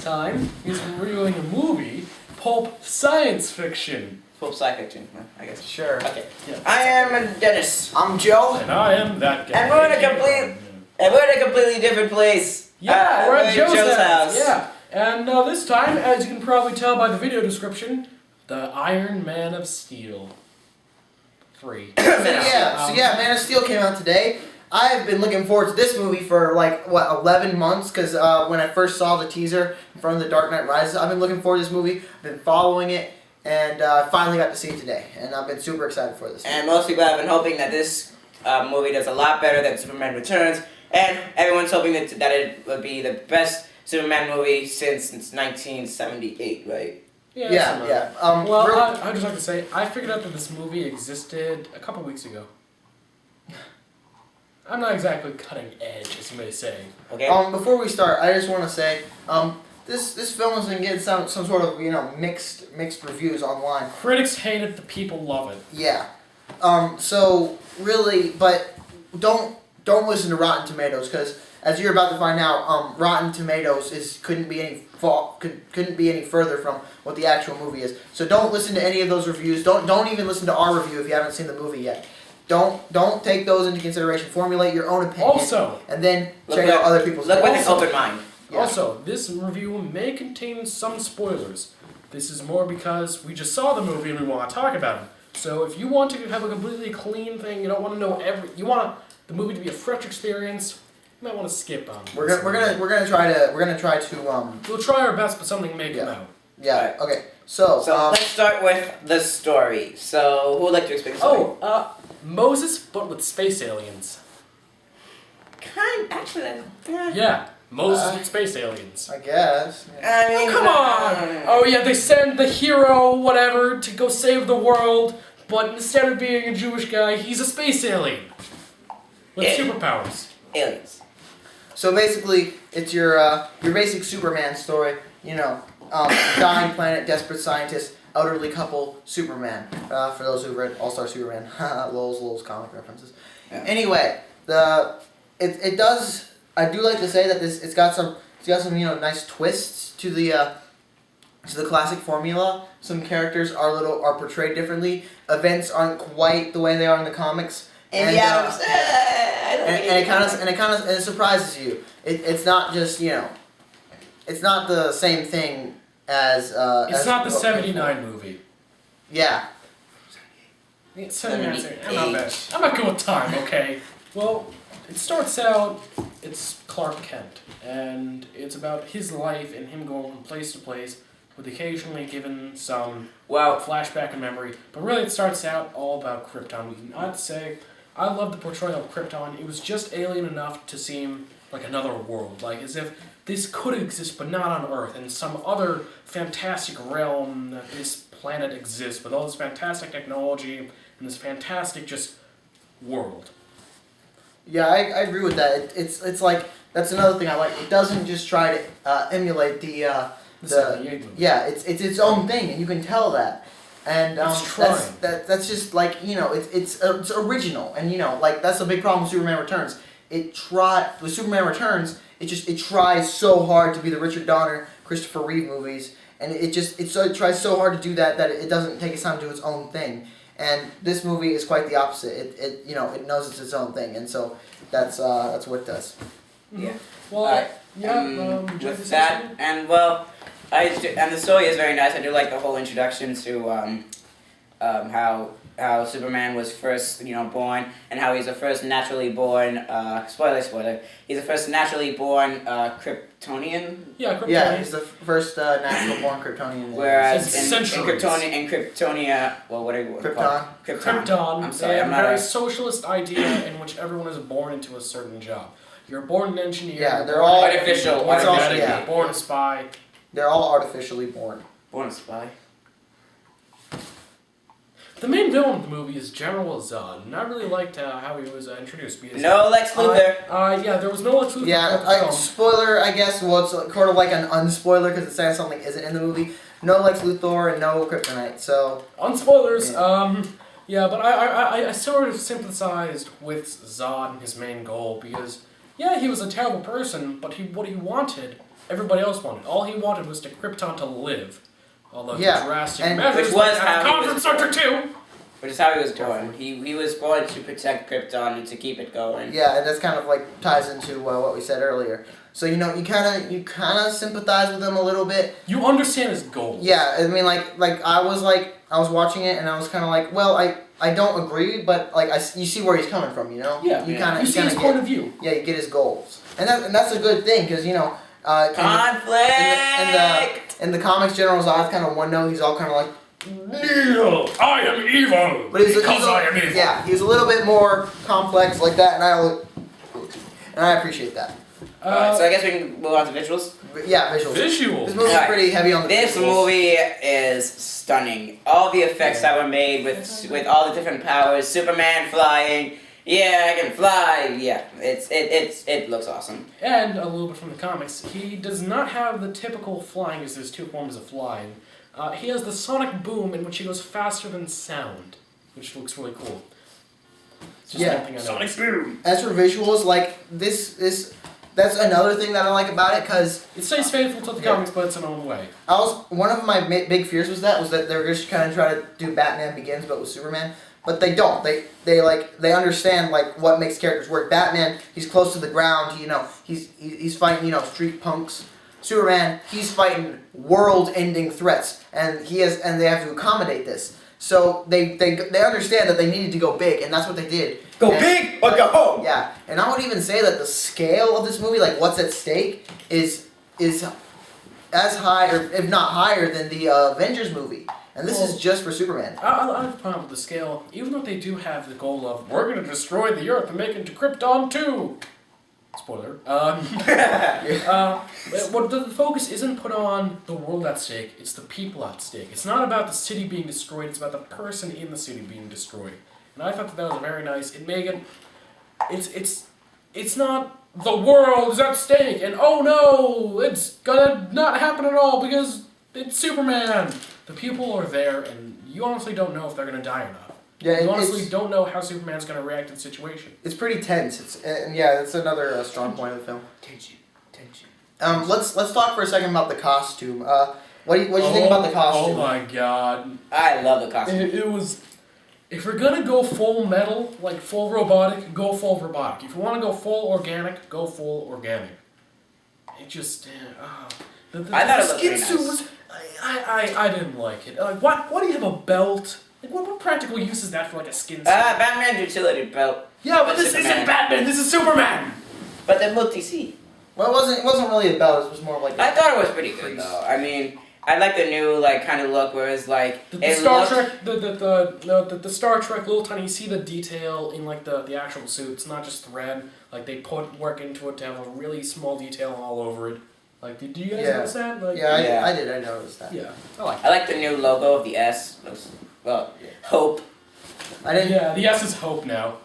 time is reviewing a movie, Pulp Science Fiction. Pulp Sci-Fiction, I guess. Sure. Okay. Yeah. I am Dennis. I'm Joe. And I am that guy. And we're in a completely different place. Yeah, we're at Joe's house. house. Yeah. And this time, as you can probably tell by the video description, the Iron Man of Steel 3. So Man of Steel came out today. I've been looking forward to this movie for 11 months because when I first saw the teaser from The Dark Knight Rises, I've been looking forward to this movie. I've been following it, and I finally got to see it today, and I've been super excited for this. And most people have been hoping that this movie does a lot better than Superman Returns, and everyone's hoping that it would be the best Superman movie since 1978, right? Yeah. I'd just like to say, I figured out that this movie existed a couple weeks ago. I'm not exactly cutting edge, as you may say. Okay. Before we start, I just want to say, this film has been getting some sort of mixed reviews online. Critics hate it, the people love it. Yeah. So really, but don't listen to Rotten Tomatoes because as you're about to find out, Rotten Tomatoes couldn't be any further from what the actual movie is. So don't listen to any of those reviews. Don't even listen to our review if you haven't seen the movie yet. Don't take those into consideration. Formulate your own opinion. Also, and then check out other people's. Look with an open mind. Yeah. Also, this review may contain some spoilers. This is more because we just saw the movie and we want to talk about it. So if you want to have a completely clean thing, you don't want to know you want the movie to be a fresh experience, you might want to skip on. We're gonna try to. We'll try our best, but something may come out. Yeah. Right. Okay. So let's start with the story. So who would like to explain the story? Moses, but with space aliens. Yeah, Moses with space aliens. I guess. I mean, Come on! Oh yeah, they send the hero, whatever, to go save the world, but instead of being a Jewish guy, he's a space alien. With superpowers. Aliens. So basically, it's your basic Superman story. Dying planet, desperate scientist, elderly couple, Superman. For those who've read All-Star Superman, lols comic references. Yeah. Anyway, it does. I do like to say that it's got some nice twists to the classic formula. Some characters are portrayed differently. Events aren't quite the way they are in the comics. And it surprises you. It's not just it's not the same thing as. It's not the '79 movie. Yeah. 79. I'm not good with time. Okay. Well, it starts out. It's Clark Kent, and it's about his life and him going from place to place, with occasionally given some flashback and memory. But really, it starts out all about Krypton. I'd say I love the portrayal of Krypton. It was just alien enough to seem like another world, like as if this could exist, but not on Earth, in some other fantastic realm that this planet exists with all this fantastic technology and this fantastic just world. Yeah, I agree with that. It's like that's another thing I like. It doesn't just try to emulate the 78 movie. Yeah, it's its own thing, and you can tell that. And that's just like it's original, and that's a big problem with Superman Returns. With Superman Returns, it tries so hard to be the Richard Donner, Christopher Reeve movies, and it tries so hard to do that it doesn't take its time to do its own thing. And this movie is quite the opposite. It knows it's its own thing, and so that's what it does. Yeah. Well, with that, and the story is very nice. I do like the whole introduction to how Superman was first born, and how he's the first naturally born spoiler. He's the first naturally born Kryptonian. Yeah, Kryptonian. Yeah, he's the first natural born Kryptonian. Whereas in Kryptonia, well, what are you Krypton. Krypton. I'm sorry, they I'm have a not very socialist idea in which everyone is born into a certain job. You're born an engineer. Yeah, they're all artificial. You're born a spy. They're all artificially born. Born a spy. The main villain of the movie is General Zod, and I really liked how he was introduced. Because, no Lex Luthor. There was no Lex Luthor. Yeah, spoiler, I guess. Well, it's sort of like an unspoiler because it says something isn't in the movie. No Lex Luthor and no Kryptonite. So unspoilers. Yeah. But I sort of sympathized with Zod and his main goal because he was a terrible person, but what he wanted everybody else wanted. All he wanted was to Krypton to live. Although the drastic and measures which was how come he from was Sector born. 2. Which is how he was born. He was born to protect Krypton and to keep it going. Yeah, and that's kind of like ties into what we said earlier. So you kind of sympathize with him a little bit. You understand his goals. Yeah, I mean, I was watching it and I was kind of like, well, I don't agree, but like you see where he's coming from, you know. Yeah. You see his point of view. Yeah, you get his goals, and that's a good thing because you know. Conflict. In the comics, General Zod's kind of one note. He's all kind of like, Kneel! I am evil! but I am evil. Yeah, he's a little bit more complex like that, and I appreciate that. Alright, so I guess we can move on to visuals. Yeah, visuals. Visuals. This movie's pretty heavy on the This visuals. movie is stunning. All the effects that were made with all the different powers, Superman flying. Yeah, I can fly. Yeah, it looks awesome. And a little bit from the comics, he does not have the typical flying as there's two forms of flying. He has the sonic boom in which he goes faster than sound, which looks really cool. It's just one thing I noticed. Sonic boom. As for visuals, like that's another thing that I like about it because It stays faithful to the comics, but it's in own way. one of my big fears was that they were just kind of trying to do Batman Begins but with Superman, but they don't. They understand like what makes characters work. Batman, he's close to the ground. You know, he's fighting street punks. Superman, he's fighting world-ending threats, and they have to accommodate this. So they understand that they needed to go big, and that's what they did. Go big or go home. Yeah, and I would even say that the scale of this movie, like what's at stake, is as high, or if not higher, than the Avengers movie. And this is just for Superman. I have a problem with the scale, even though they do have the goal of, we're going to destroy the Earth and make it to Krypton 2. Spoiler. What the focus isn't put on the world at stake, it's the people at stake. It's not about the city being destroyed, it's about the person in the city being destroyed. And I thought that was very nice. It made it, it's not the world is at stake and oh no, it's gonna not happen at all because it's Superman. The people are there and you honestly don't know if they're gonna die or not. Yeah, you honestly don't know how Superman's going to react in the situation. It's pretty tense. That's another strong point of the film. Tension. Let's talk for a second about the costume. What do you think about the costume? Oh my god! I love the costume. It was. If you're gonna go full metal, like full robotic, go full robotic. If you want to go full organic, go full organic. It just. I thought it looked skin pretty suit nice. was. I didn't like it. Like why do you have a belt? Like, what practical use is that for, like, a skin suit? Batman's utility belt. Yeah, but this isn't Batman, this is Superman! But they're multi-C. Well, it wasn't really a belt, it was more like I thought it was pretty good, though. I mean, I like the new, like, kind of look where it's, like... The Star Trek, the Star Trek little tiny, you see the detail in, like, the actual suit. It's not just thread. Like, they put work into it to have a really small detail all over it. Like, do you guys notice that? Like, I did. I noticed that. Yeah, I like the new logo of the S. Well, Hope. I didn't. Yeah, the S is Hope now.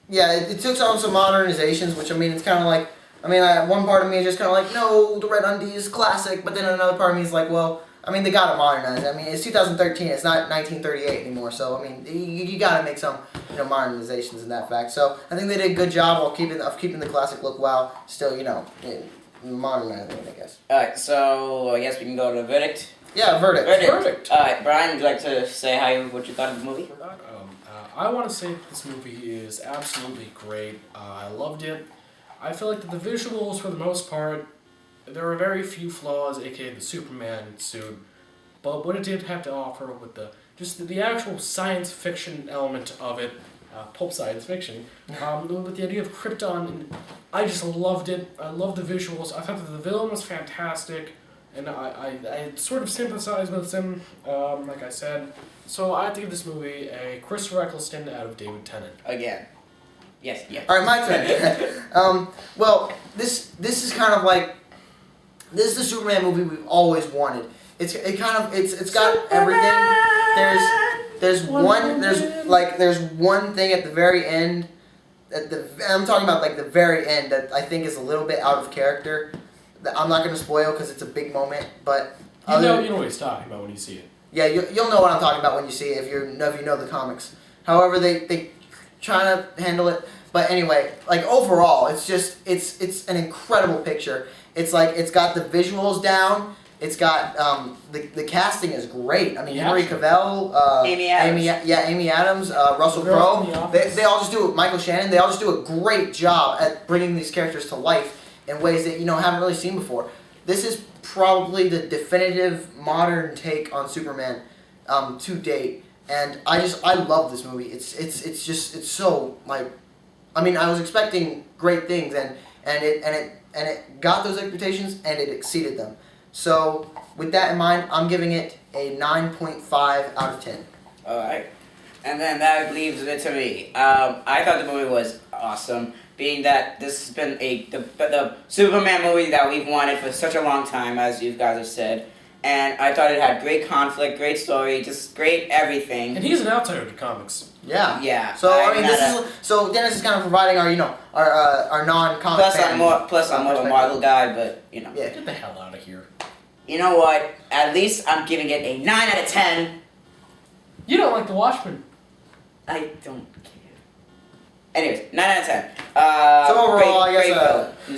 Yeah, it took on some modernizations, which I mean, it's kind of like. One part of me is just kind of like, no, the red undie is classic, but then another part of me is like, well, I mean, they gotta modernize. I mean, it's 2013, it's not 1938 anymore, so I mean, you gotta make some, modernizations in that fact. So I think they did a good job of keeping the classic look while still, modernizing it, I guess. Alright, so I guess we can go to the verdict. Yeah, verdict. Alright, Brian, would you like to say what you thought of the movie? I want to say that this movie is absolutely great. I loved it. I feel like that the visuals, for the most part, there are very few flaws, aka the Superman suit. But what it did have to offer with the actual science fiction element of it, pulp science fiction, with the idea of Krypton, I just loved it. I loved the visuals. I thought that the villain was fantastic. And I sort of sympathized with him, like I said. So I have to give this movie a Christopher Eccleston out of David Tennant. Again. Yes, yeah. Alright, my turn. Well, this is kind of like, this is the Superman movie we've always wanted. It's got everything. There's one thing at the very end, I'm talking about like the very end that I think is a little bit out of character. That I'm not going to spoil because it's a big moment, but you know what he's talking about when you see it. Yeah, you'll know what I'm talking about when you see it if you know the comics. However, they try to handle it, but anyway, like overall, it's an incredible picture. It's like it's got the visuals down. It's got the casting is great. I mean, Yeah, Henry sure. Cavill, Amy Adams. Amy Adams, Russell Girl from The Crowe. Office. They all just do Michael Shannon. They all just do a great job at bringing these characters to life in ways that haven't really seen before. This is probably the definitive modern take on Superman to date, and I love this movie. It's so like, I mean, I was expecting great things, and it got those expectations and it exceeded them. So with that in mind, I'm giving it a 9.5 out of 10. Alright. And then that leaves it to me. I thought the movie was awesome, being that this has been the Superman movie that we've wanted for such a long time, as you guys have said. And I thought it had great conflict, great story, just great everything. And he's an outsider to comics. Yeah. Yeah. So I mean, so Dennis is kind of providing our our non-comic Plus fan. I'm more of a Marvel guy, but Yeah. Get the hell out of here. You know what? At least I'm giving it a 9 out of 10. You don't like The Watchmen. I don't care. Anyways, 9 out of 10. So overall, I guess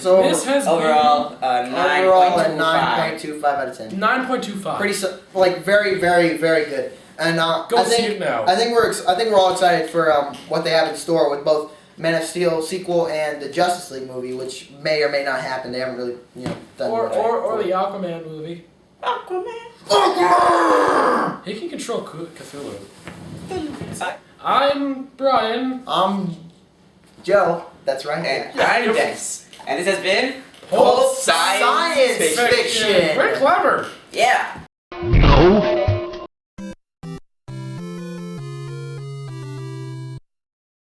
so This has overall, overall a 9.25. 9.25 out of 10. been 9.25. Pretty very, very, very good. And Go I see think it now. I think we're all excited for what they have in store with both Man of Steel sequel and the Justice League movie, which may or may not happen. They haven't really done Or much. the Aquaman movie. Aquaman! He can control Cthulhu. I'm Brian. I'm Joe. That's right. And I'm Dennis. And this has been Pulp Science Fiction. Very clever. Yeah. No.